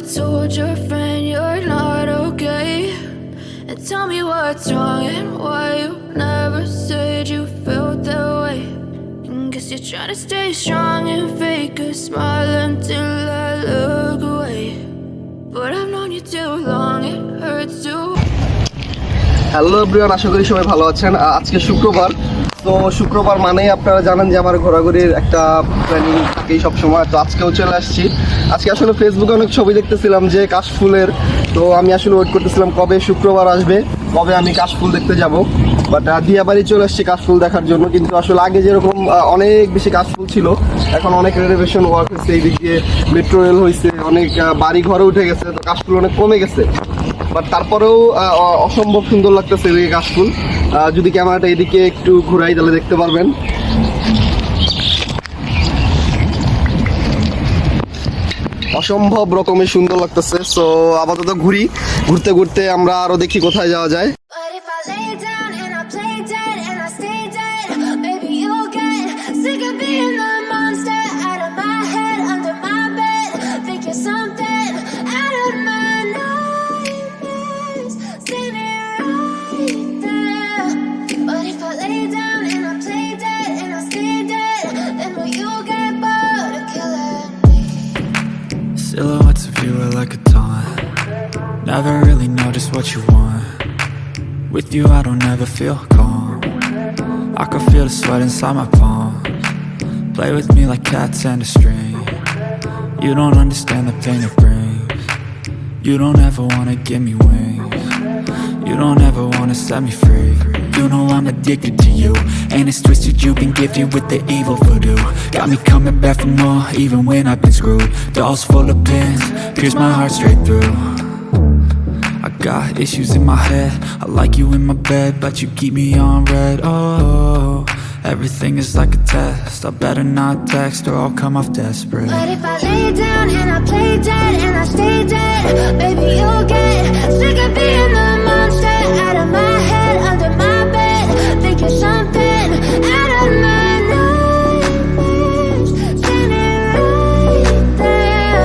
told your friend you're not okay? And tell me what's wrong and why you never said you felt that way. And guess you're trying to stay strong and fake a smile until I look away. But I've known you too long, it hurts to. Hello everyone, আশা করি সবাই ভালো আছেন। আজকে শুক্রবার, তো শুক্রবার মানেই আপনারা জানেন যে আমার ঘোরাঘুরির একটা প্ল্যানিং থাকেই সবসময়। তো আজকেও চলে আসছি। আজকে আসলে ফেসবুকে অনেক ছবি দেখতেছিলাম যে কাশফুলের, তো আমি আসলে ওয়েট করতেছিলাম কবে শুক্রবার আসবে, কবে আমি কাশফুল দেখতে যাব। বাট দিয়াবাড়ি চলে আসছি কাশফুল দেখার জন্য। কিন্তু আসলে আগে যেরকম অনেক বেশি কাশফুল ছিল, এখন অনেক রেনোভেশন ওয়ার্ক হয়েছে, এই দিক দিয়ে মেট্রো রেল হয়েছে, অনেক বাড়ি ঘরে উঠে গেছে, তো কাশফুল অনেক কমে গেছে। বাট তারপরেও অসম্ভব সুন্দর লাগতেছে এই কাশফুল। যদি ক্যামেরাটা এদিকে একটু ঘুরাই তাহলে দেখতে পারবেন। অসম্ভব রকমের সুন্দর লাগতেছে। সো আপাতত ঘুরতে ঘুরতে আমরা আরো দেখি কোথায় যাওয়া যায়। Silhouettes of you are like a taunt. Never really know just what you want. With you I don't ever feel calm. I can feel the sweat inside my palms. Play with me like cats and a string. You don't understand the pain it brings. You don't ever wanna give me wings. You don't ever wanna set me free. You know I'm addicted to you, and it's twisted, you've been gifted with the evil voodoo. Got me coming back for more, even when I've been screwed. Dolls full of pins, pierce my heart straight through. I got issues in my head, I like you in my bed, but you keep me on red. Oh, everything is like a test, I better not text or I'll come off desperate. But if I lay down and I play dead and I stay dead, baby you'll get sick of being the monster out of my head, under my bed, thinking something out of my nightmares, standing right there.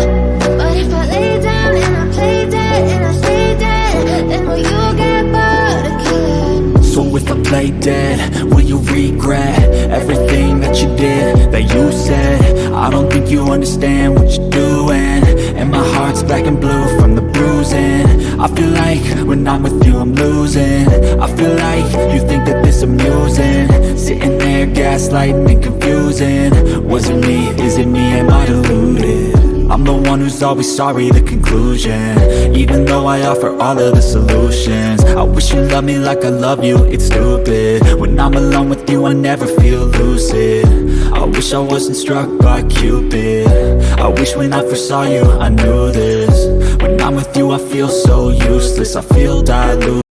But if I lay down and I play dead and I stay dead, then will you get bored of killing? So if I play dead, will you regret everything that you did, that you said? I don't think you understand what you're doing, and my heart's black and blue from the bruising. I feel like when I'm with you I'm losing. I feel like you think that this amusing, sitting there gaslighting and confusing. Was it me? Is it me? Am I deluded? I'm the one who's always sorry, the conclusion, even though I offer all of the solutions. I wish you loved me like I love you, it's stupid. When I'm alone with you I never feel lucid. I wish I wasn't struck by Cupid. I wish when I first saw you I knew this. When I'm with you I feel so useless, I feel dilute.